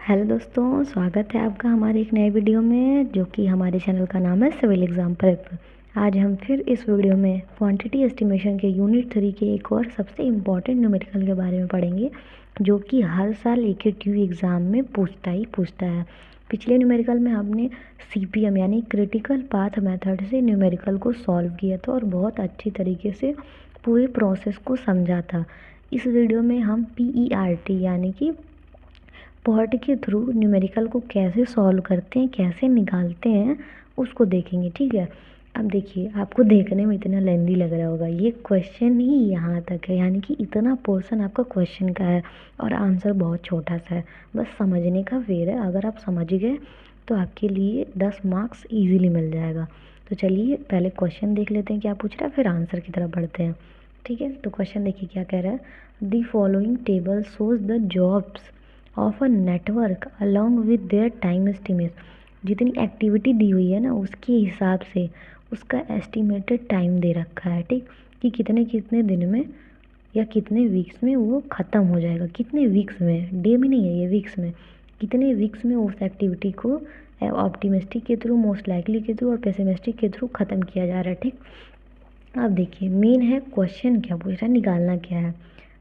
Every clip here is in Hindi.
हेलो दोस्तों, स्वागत है आपका हमारे एक नए वीडियो में जो कि हमारे चैनल का नाम है सिविल एग्ज़ाम प्रेप। आज हम फिर इस वीडियो में क्वांटिटी एस्टिमेशन के यूनिट 3 के एक और सबसे इम्पॉर्टेंट न्यूमेरिकल के बारे में पढ़ेंगे जो कि हर साल AKTU एग्ज़ाम में पूछता है। पिछले न्यूमेरिकल में हमने CPM यानी क्रिटिकल पाथ मेथड से न्यूमेरिकल को सॉल्व किया था और बहुत अच्छी तरीके से पूरे प्रोसेस को समझा था। इस वीडियो में हम PERT यानी कि PERT के थ्रू न्यूमेरिकल को कैसे सॉल्व करते हैं, कैसे निकालते हैं, उसको देखेंगे। ठीक है। अब देखिए, आपको देखने में इतना लेंदी लग रहा होगा, ये क्वेश्चन ही यहाँ तक है, यानी कि इतना पोर्शन आपका क्वेश्चन का है और आंसर बहुत छोटा सा है। बस समझने का वेर है, अगर आप समझ गए तो आपके लिए 10 मार्क्स ईजीली मिल जाएगा। तो चलिए पहले क्वेश्चन देख लेते हैं क्या पूछ रहा है, फिर आंसर की तरफ बढ़ते हैं। ठीक है, तो क्वेश्चन देखिए क्या कह रहा है। The following table shows the jobs of a network along with their time estimate. जितनी एक्टिविटी दी हुई है ना, उसके हिसाब से उसका एस्टिमेटेड टाइम दे रखा है। ठीक, कि कितने कितने दिन में या कितने वीक्स में वो ख़त्म हो जाएगा। कितने वीक्स में, डे में नहीं है ये, वीक्स में। कितने वीक्स में उस एक्टिविटी को ऑप्टिमिस्टिक के थ्रू, मोस्ट लाइकली के थ्रू और पेसिमिस्टिक के थ्रू ख़त्म किया जा रहा है। ठीक, अब देखिए मेन है क्वेश्चन क्या पूछ रहा है, निकालना क्या है।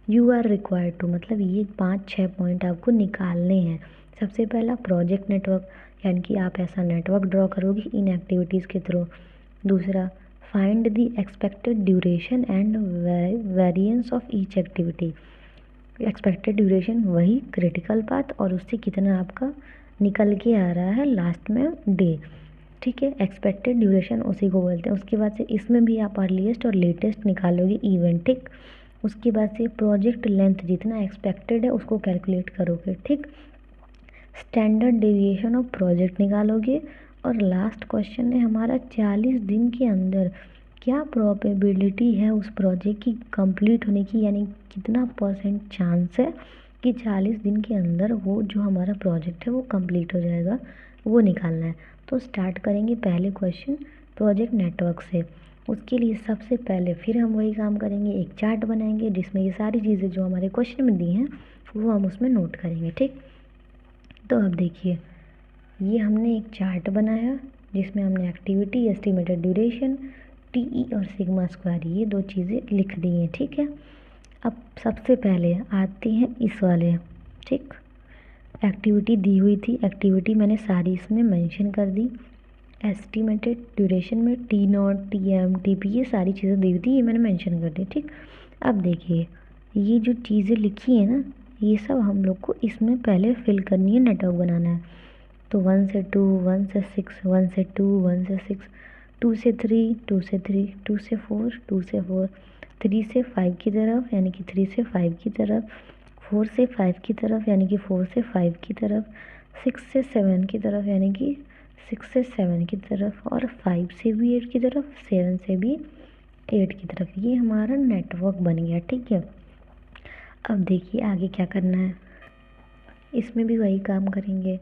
यू आर रिक्वायर्ड टू, मतलब ये 5-6 पॉइंट आपको निकालने हैं। सबसे पहला प्रोजेक्ट नेटवर्क, यानी कि आप ऐसा नेटवर्क ड्रॉ करोगे इन एक्टिविटीज़ के थ्रू। दूसरा, find the expected duration and variance of each activity. Expected duration वही क्रिटिकल पाथ और उससे कितना आपका निकल के आ रहा है लास्ट में डे। ठीक है, एक्सपेक्टेड ड्यूरेशन उसी को बोलते हैं। उसके बाद से इसमें भी आप अर्लीस्ट और लेटेस्ट निकालोगे इवेंट। ठीक, उसके बाद से प्रोजेक्ट लेंथ जितना एक्सपेक्टेड है उसको कैलकुलेट करोगे। ठीक, स्टैंडर्ड डेविएशन ऑफ प्रोजेक्ट निकालोगे और लास्ट क्वेश्चन है हमारा 40 दिन के अंदर क्या प्रोबेबिलिटी है उस प्रोजेक्ट की कंप्लीट होने की, यानी कितना परसेंट चांस है कि 40 दिन के अंदर वो जो हमारा प्रोजेक्ट है वो कंप्लीट हो जाएगा, वो निकालना है। तो स्टार्ट करेंगे पहले क्वेश्चन प्रोजेक्ट नेटवर्क से। उसके लिए सबसे पहले फिर हम वही काम करेंगे, एक चार्ट बनाएंगे जिसमें ये सारी चीज़ें जो हमारे क्वेश्चन में दी हैं वो हम उसमें नोट करेंगे। ठीक, तो अब देखिए ये हमने एक चार्ट बनाया जिसमें हमने एक्टिविटी, एस्टिमेटेड ड्यूरेशन, TE और सिग्मा स्क्वायर ये दो चीज़ें लिख दी हैं। ठीक है, अब सबसे पहले आते हैं इस वाले। ठीक, एक्टिविटी दी हुई थी, एक्टिविटी मैंने सारी इसमें मेंशन कर दी। एस्टिमेटेड ड्यूरेशन में T0, TM, TP ये सारी चीज़ें दी हुई थी, ये मैंने मेंशन कर दी। ठीक, अब देखिए ये जो चीज़ें लिखी है ना, ये सब हम लोग को इसमें पहले फिल करनी है, नेटवर्क बनाना है। तो 1 से 2, 1 से 6, 1 से 2, 1 से 6, 2 से 3, 2 से 3, 2 से 4, 2 से 4, 3 से 5 की तरफ यानी कि 3 से 5 की तरफ, 4 से 5 की तरफ यानी कि 4 से 5 की तरफ, 6 से 7 की तरफ यानी कि 6 से 7 की तरफ, और 5 से भी 8 की तरफ, 7 से भी 8 की तरफ। ये हमारा नेटवर्क बन गया। ठीक है, अब देखिए आगे क्या करना है। इसमें भी वही काम करेंगे,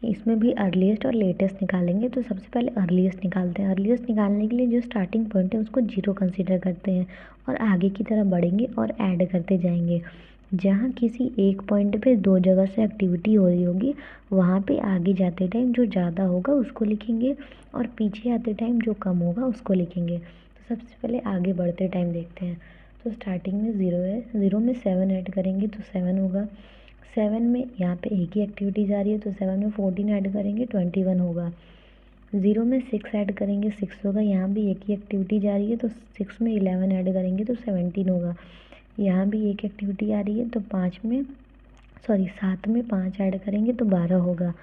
इसमें भी अर्लीस्ट और लेटेस्ट निकालेंगे। तो सबसे पहले अर्लीस्ट निकालते हैं। अर्लीस्ट निकालने के लिए जो स्टार्टिंग पॉइंट है उसको 0 कंसीडर करते हैं और आगे की तरफ बढ़ेंगे और ऐड करते जाएंगे। जहाँ किसी एक पॉइंट पे दो जगह से एक्टिविटी हो रही होगी वहाँ पे आगे जाते टाइम जो ज़्यादा होगा उसको लिखेंगे और पीछे आते टाइम जो कम होगा उसको लिखेंगे। तो सबसे पहले आगे बढ़ते टाइम देखते हैं। तो स्टार्टिंग में 0 है, 0 में 7 ऐड करेंगे तो 7 होगा। 7 में यहाँ पे एक ही एक्टिविटी जा रही है तो 7 में 14 ऐड करेंगे 21 होगा। 0 में 6 ऐड करेंगे 6 होगा। यहाँ भी एक ही एक्टिविटी जा रही है तो 6 में 11 ऐड करेंगे तो 17 होगा। यहाँ भी एक एक्टिविटी आ रही है तो 7 में 5 ऐड करेंगे तो 12 होगा।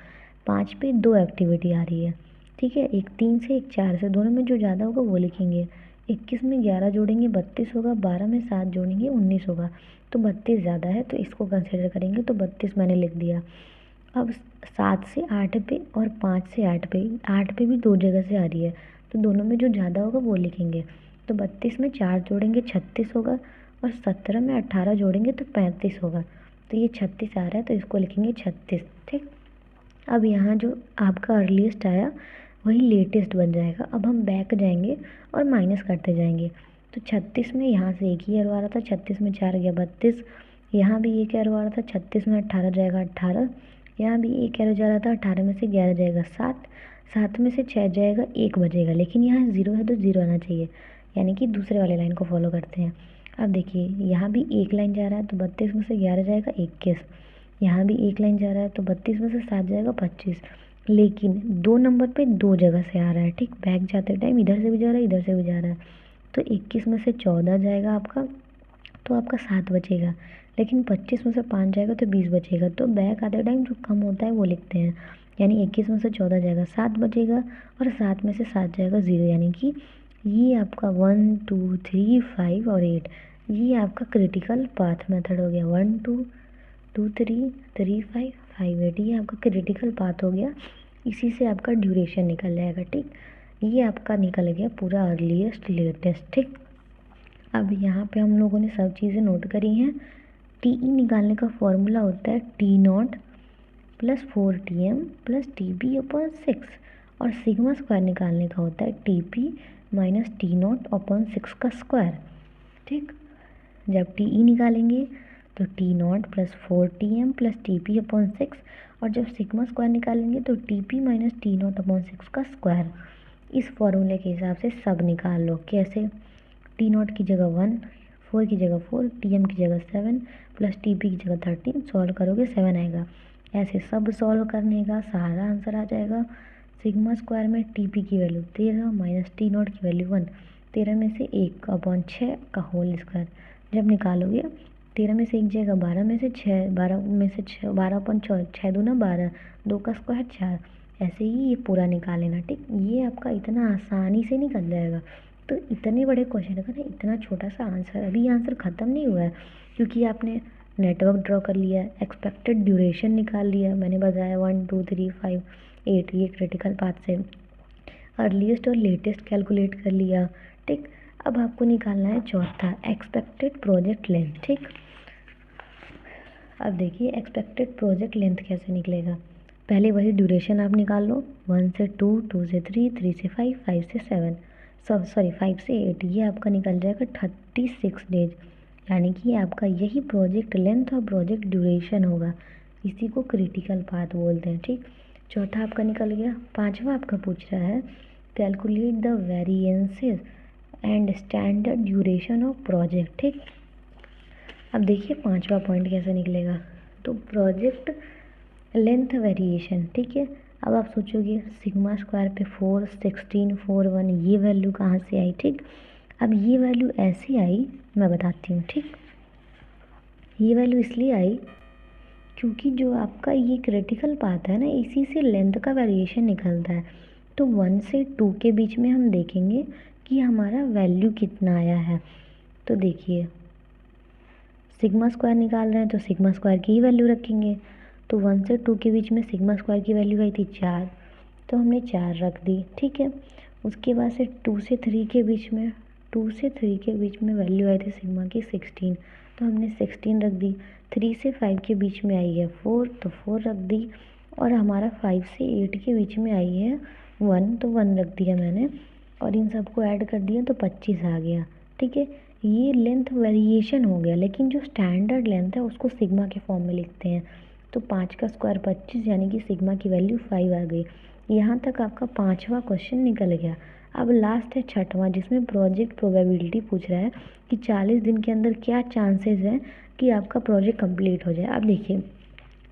5 पे 2 एक्टिविटी आ रही है। ठीक है, एक 3 से एक 4 से, दोनों में जो ज़्यादा होगा वो लिखेंगे। 21 में 11 जोड़ेंगे 32 होगा, 12 में 7 जोड़ेंगे 19 होगा। तो 32 ज़्यादा है तो इसको कंसिडर करेंगे, तो 32 मैंने लिख दिया। अब 7 से 8 पे और 5 से 8 पे भी दो जगह से आ रही है तो दोनों में जो ज़्यादा होगा वो लिखेंगे। तो 32 में 4 जोड़ेंगे 36 होगा और 17 में 18 जोड़ेंगे तो 35 होगा। तो ये 36 आ रहा है तो इसको लिखेंगे 36। ठीक, अब यहाँ जो आपका अर्लीस्ट आया वही लेटेस्ट बन जाएगा। अब हम बैक जाएंगे और माइनस करते जाएंगे। तो 36 में यहाँ से एक ही एरो आ रहा था, 36 में 4 गया 32, यहाँ भी एक एरो आ रहा था, 36 में 18 जाएगा 18, यहाँ भी एक एरो जा रहा था, 18 में से 11 जाएगा 7, 7 में से 6 जाएगा 1 बचेगा, लेकिन यहाँ 0 है तो 0 आना चाहिए, यानी कि दूसरे वाले लाइन को फॉलो करते हैं। अब देखिए यहाँ भी एक लाइन जा रहा है तो 32 में से 11 जाएगा 21, यहाँ भी एक लाइन जा रहा है तो 32 में से 7 जाएगा 25, लेकिन 2 नंबर पे 2 जगह से आ रहा है, ठीक। बैक जाते टाइम इधर से भी जा रहा है, इधर से भी जा रहा है, तो 21 में से 14 जाएगा आपका, तो आपका 7 बचेगा, लेकिन 25 में से 5 जाएगा तो 20 बचेगा। तो बैक आते टाइम जो कम होता है वो लिखते हैं, यानी 21 में से 14 जाएगा 7 बचेगा, और 7 में से 7 जाएगा 0, यानी कि ये आपका 1 2 3 5 और 8, ये आपका क्रिटिकल पाथ मेथड हो गया। 1 2 2 3 3 5 5 8, ये आपका क्रिटिकल पाथ हो गया। इसी से आपका ड्यूरेशन निकल जाएगा, ठीक। ये आपका निकल गया पूरा अर्लीस्ट लेटेस्ट, ठीक। अब यहाँ पे हम लोगों ने सब चीज़ें नोट करी हैं। टी ई निकालने का फॉर्मूला होता है T0 plus 4Tm plus TP upon 6, और सिग्मा स्क्वायर निकालने का होता है TP माइनस T0 अपॉन 6 का स्क्वायर, ठीक। जब टी ई निकालेंगे तो T0 plus 4Tm plus TP upon 6, और जब सिग्मा स्क्वायर निकालेंगे तो TP माइनस T0 अपॉन 6 का स्क्वायर। इस फॉर्मूले के हिसाब से सब निकाल लो। कैसे? T0 की जगह 1, 4 की जगह 4, Tm की जगह 7 प्लस TP की जगह 13, सॉल्व करोगे 7 आएगा। ऐसे सब सॉल्व करने का सारा आंसर आ जाएगा। सिग्मा स्क्वायर में TP की वैल्यू 13 माइनस T0 की वैल्यू 1, 13 में से 1 अपॉन 6 का होल स्क्वायर। जब निकालोगे 13 में से 1 जाएगा 12 में से 6, 12 में से 6, 12 अपॉन 6 दूना 12, 2 का स्क्वायर 4। ऐसे ही ये पूरा निकाल लेना, ठीक। ये आपका इतना आसानी से निकल जाएगा। तो इतने बड़े क्वेश्चन का ना इतना छोटा सा आंसर, अभी आंसर ख़त्म नहीं हुआ है, क्योंकि आपने नेटवर्क ड्रॉ कर लिया, एक्सपेक्टेड ड्यूरेशन निकाल लिया, मैंने बताया 1 2 3 5 8, ये क्रिटिकल पाथ से अर्लीस्ट और लेटेस्ट कैलकुलेट कर लिया, ठीक। अब आपको निकालना है चौथा, एक्सपेक्टेड प्रोजेक्ट लेंथ, ठीक। अब देखिए एक्सपेक्टेड प्रोजेक्ट लेंथ कैसे निकलेगा। पहले वही ड्यूरेशन आप निकाल लो, 1 से 2, 2 से 3, 3 से 5, 5 से 7, 5 से 8, ये आपका निकल जाएगा 36 डेज, यानी कि आपका यही प्रोजेक्ट लेंथ और प्रोजेक्ट ड्यूरेशन होगा। इसी को क्रिटिकल पाथ बोलते हैं, ठीक। चौथा आपका निकल गया। पांचवा आपका पूछ रहा है calculate the variances and standard duration of project, ठीक। अब देखिए पांचवा पॉइंट कैसे निकलेगा। तो प्रोजेक्ट लेंथ वेरिएशन, ठीक है। अब आप सोचोगे सिग्मा स्क्वायर पे 4, 16, 4, 1, ये वैल्यू कहाँ से आई, ठीक। अब ये वैल्यू ऐसी आई, मैं बताती हूँ, ठीक। ये वैल्यू इसलिए आई क्योंकि जो आपका ये क्रिटिकल पाथ है ना, इसी से लेंथ का वेरिएशन निकलता है। तो 1 से 2 के बीच में हम देखेंगे कि हमारा वैल्यू कितना आया है। तो देखिए सिग्मा स्क्वायर निकाल रहे हैं तो सिग्मा स्क्वायर की ही वैल्यू रखेंगे। तो 1 से 2 के बीच में सिग्मा स्क्वायर की वैल्यू आई थी 4, तो हमने 4 रख दी, ठीक है। उसके बाद से 2 से 3 के बीच में, 2 से 3 के बीच में वैल्यू आई थी सिग्मा की 16, तो हमने 16 रख दी। 3 से 5 के बीच में आई है 4, तो 4 रख दी। और हमारा 5 से 8 के बीच में आई है 1, तो 1 रख दिया मैंने, और इन सबको ऐड कर दिया तो 25 आ गया, ठीक है। ये लेंथ वेरिएशन हो गया, लेकिन जो स्टैंडर्ड लेंथ है उसको सिग्मा के फॉर्म में लिखते हैं। तो 5 का स्क्वायर 25, यानी कि सिग्मा की वैल्यू 5 आ गई। यहाँ तक आपका पांचवा क्वेश्चन निकल गया। अब लास्ट है छठवां, जिसमें प्रोजेक्ट प्रोबेबिलिटी पूछ रहा है कि 40 दिन के अंदर क्या चांसेस हैं कि आपका प्रोजेक्ट कंप्लीट हो जाए। अब देखिए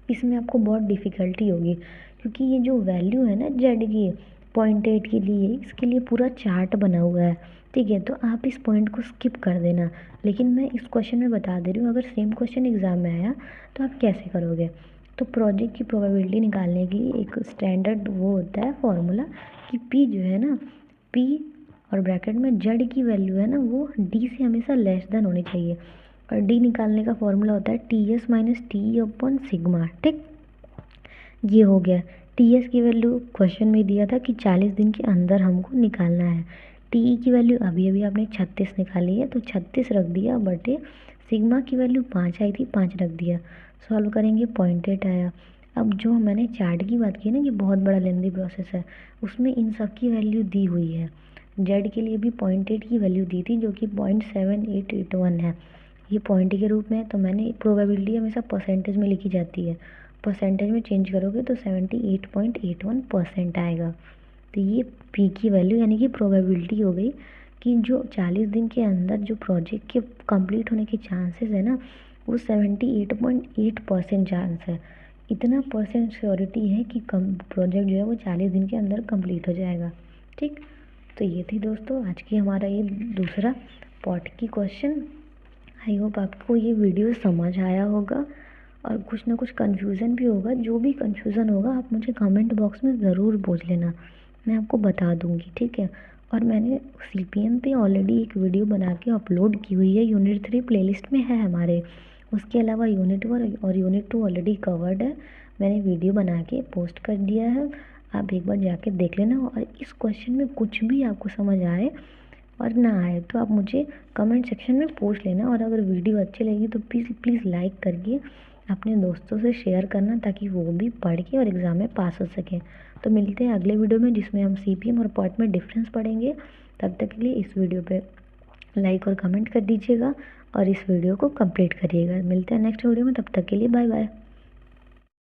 इसमें आपको बहुत डिफ़िकल्टी होगी, क्योंकि ये जो वैल्यू है ना जेड की 0.8 के लिए, इसके लिए पूरा चार्ट बना हुआ है, ठीक है। तो आप इस पॉइंट को स्किप कर देना, लेकिन मैं इस क्वेश्चन में बता दे रही हूँ, अगर सेम क्वेश्चन एग्ज़ाम में आया तो आप कैसे करोगे। तो प्रोजेक्ट की प्रोबेबिलिटी निकालने के लिए एक स्टैंडर्ड वो होता है फॉर्मूला कि पी जो है ना, पी और ब्रैकेट में जेड की वैल्यू है ना, वो डी से हमेशा लेस देन होनी चाहिए। और डी निकालने का फॉर्मूला होता है T S minus T upon sigma, ठीक। ये हो गया। टी एस की वैल्यू क्वेश्चन में दिया था कि 40 दिन के अंदर हमको निकालना है। टी ई की वैल्यू अभी अभी आपने 36 निकाली है, तो 36 रख दिया, बटे सिग्मा की वैल्यू 5 आई थी, 5 रख दिया। सॉल्व करेंगे 0.8 आया। अब जो मैंने चार्ट की बात की ना कि बहुत बड़ा लेंदी प्रोसेस है, उसमें इन सब की वैल्यू दी हुई है। जेड के लिए भी 0.8 की वैल्यू दी थी, जो कि 0.7881 है। ये पॉइंट के रूप में है, तो मैंने प्रोबेबिलिटी हमेशा परसेंटेज में लिखी जाती है। परसेंटेज में चेंज करोगे तो 78.81% आएगा। तो ये पी की वैल्यू यानी कि प्रोबेबिलिटी हो गई कि जो 40 दिन के अंदर जो प्रोजेक्ट के कंप्लीट होने के चांसेस है ना, वो 78.8% चांस है। इतना परसेंट श्योरिटी है कि कम प्रोजेक्ट जो है वो 40 दिन के अंदर कंप्लीट हो जाएगा। ठीक, तो ये थी दोस्तों आज की हमारा ये दूसरा पार्ट की क्वेश्चन। आई होप आपको ये वीडियो समझ आया होगा और कुछ ना कुछ कन्फ्यूज़न भी होगा। जो भी कन्फ्यूज़न होगा आप मुझे कमेंट बॉक्स में ज़रूर पूछ लेना, मैं आपको बता दूँगी। ठीक है, और मैंने CPM पे ऑलरेडी एक वीडियो बना के अपलोड की हुई है, यूनिट 3 प्लेलिस्ट में है हमारे। उसके अलावा यूनिट 1 और यूनिट 2 ऑलरेडी कवर्ड है, मैंने वीडियो बना के पोस्ट कर दिया है। आप एक बार जाके देख लेना। और इस क्वेश्चन में कुछ भी आपको समझ आए और ना आए तो आप मुझे कमेंट सेक्शन में पूछ लेना। और अगर वीडियो अच्छी लगी तो प्लीज़ प्लीज़ लाइक करके अपने दोस्तों से शेयर करना, ताकि वो भी पढ़ के और एग्ज़ाम में पास हो सकें। तो मिलते हैं अगले वीडियो में जिसमें हम CPM और पार्ट में डिफरेंस पढ़ेंगे। तब तक के लिए इस वीडियो पे लाइक और कमेंट कर दीजिएगा और इस वीडियो को कंप्लीट करिएगा। मिलते हैं नेक्स्ट वीडियो में, तब तक के लिए बाय बाय।